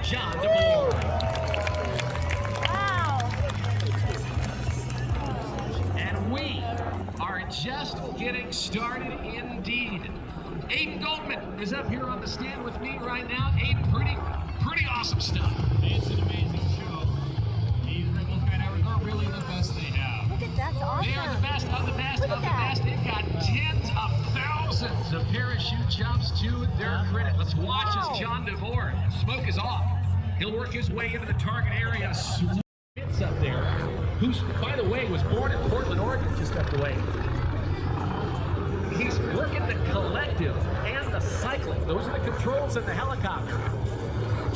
John DeMore. Wow. And we are just getting started indeed. Aiden Goldman is up here on the stand with me right now. Aiden, pretty awesome stuff. It's an amazing show. These Rebel Skydivers are really the best they have. Look at that, that's awesome. They are the best of the best of the best. They've got tens of thousands of parachute jumps to their credit. Let's watch as John DeVore, smoke is off. He'll work his way into the target area. It's up there, who's, by the way, was born in Portland, Oregon, just up the way. He's working the collective and the cycling. Those are the controls in the helicopter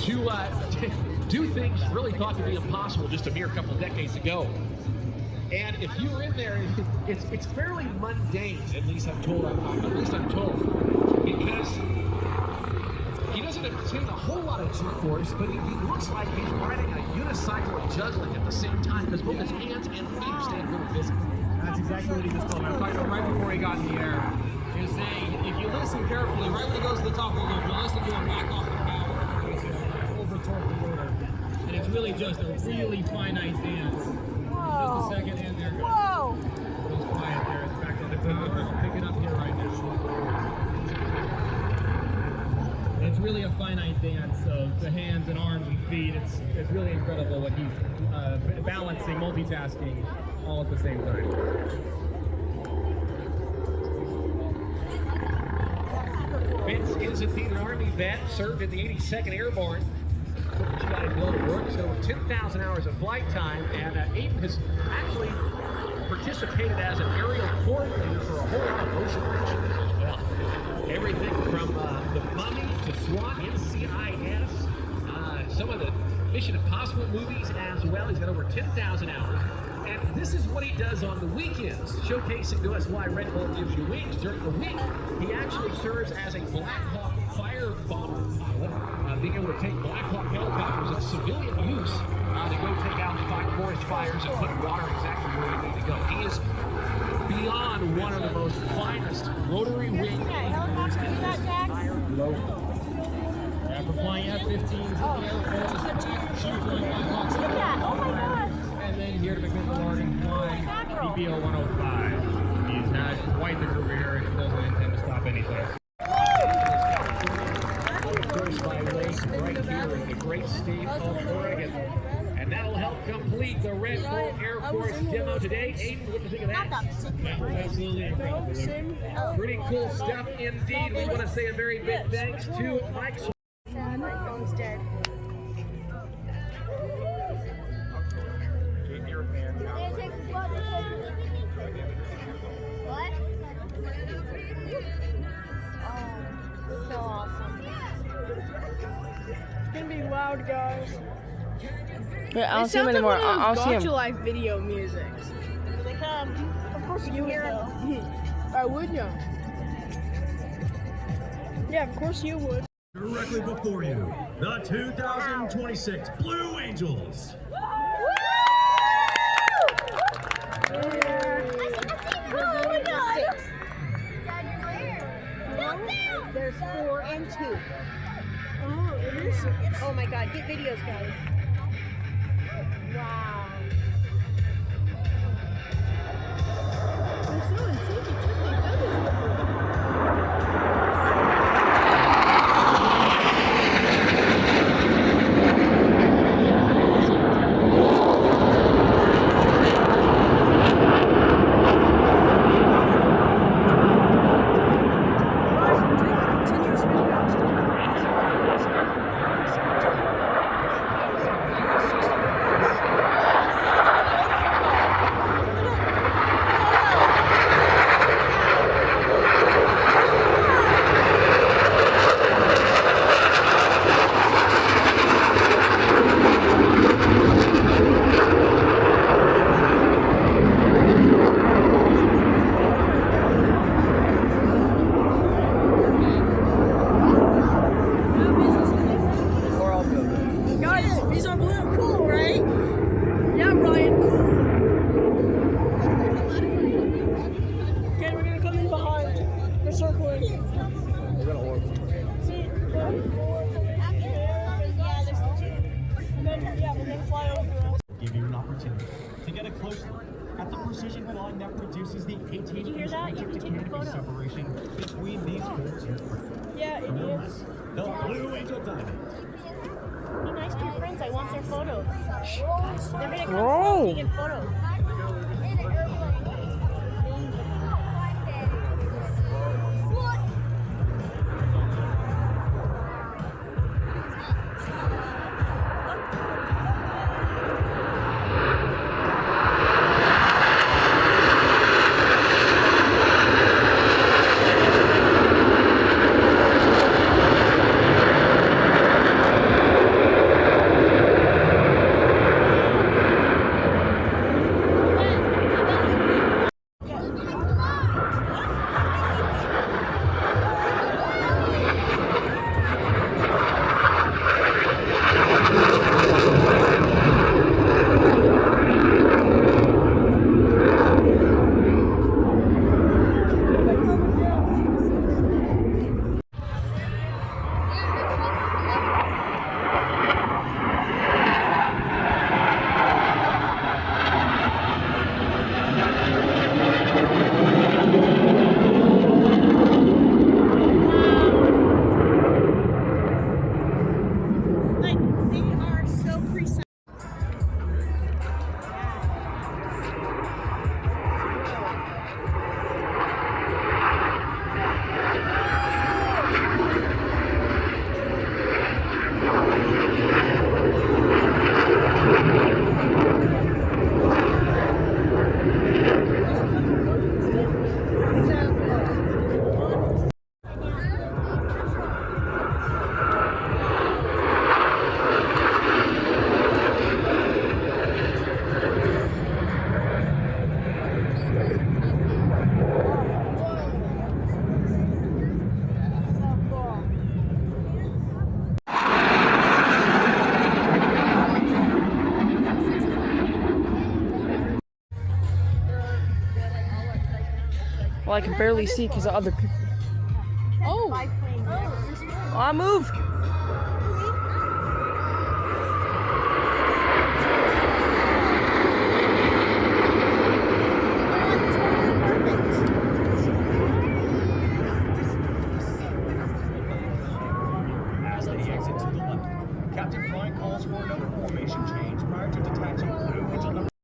to do things really thought to be impossible just a mere couple decades ago. And if you were in there, it's fairly mundane, at least I'm told, because he doesn't obtain a whole lot of G-force, but he looks like he's riding a unicycle and juggling at the same time, because both his hands and feet stay really busy. That's exactly what he just told me. I talked to him right before he got in the air. He was saying, if you listen carefully, right when he goes to the top of the loop, you'll listen to him back off the power. He's over-torque the rotor. And it's really just a really finite dance. Whoa. Just a second, and there goes. Whoa. Goes quiet there. It's back on the power. I'll pick it up here right now. It's really a finite dance of the hands and arms and feet. It's really incredible what he's balancing, multitasking, all at the same time. Vince is indeed an Army vet, served in the 82nd Airborne. GI Bill works over 10,000 hours of flight time, and Aiden has actually participated as an aerial coordinator for a whole lot of motion pictures as well. Everything from The Mummy to SWAT, NCIS, some of the Mission Impossible movies as well. He's got over 10,000 hours. And this is what he does on the weekends, showcasing to us why Red Bull gives you wings. During the week, he actually serves as a Black Hawk fire bomber pilot, being able to take Black Hawk helicopters in civilian use to go take out and fight forest fires and put water exactly where they need to go. He is beyond one of the most finest rotary wing Helicopter do that, Jack? After flying F-15s in the Air Force, she was flying Black Hawks. Look at that, oh my gosh. And then here to McMichael Oregon flying BPO 105. He's had quite the career and he doesn't intend to stop anytime. First by race right here in the great state of Oregon. And that'll help complete the Red Bull Air Force demo today. Aiden, what do you think of that? Absolutely incredible. Pretty cool stuff indeed. We want to say a very big thanks to Mike. My phone's dead. What? Oh, so awesome. It's gonna be loud, guys. Yeah, I don't see him anymore. I'll see him. Life video music. Here they come. Of course you hear them. I would, yeah. Yeah, of course you would. Directly before you, the 2026 Blue Angels. There's 4 and 2. Oh, it is. Oh my God, get videos, guys. Wow. They're so in sync. It's like they've done this before. line that produces the 18 Did you hear that? You can take a photo. separation between these four aircraft. Yeah, idiots. The Blue Angel Diamond. Be nice to your friends. I want their photos. They're gonna come Bro. taking photos. Like, they are so precise. Well, I can barely see because of other people. Oh. Oh, I move.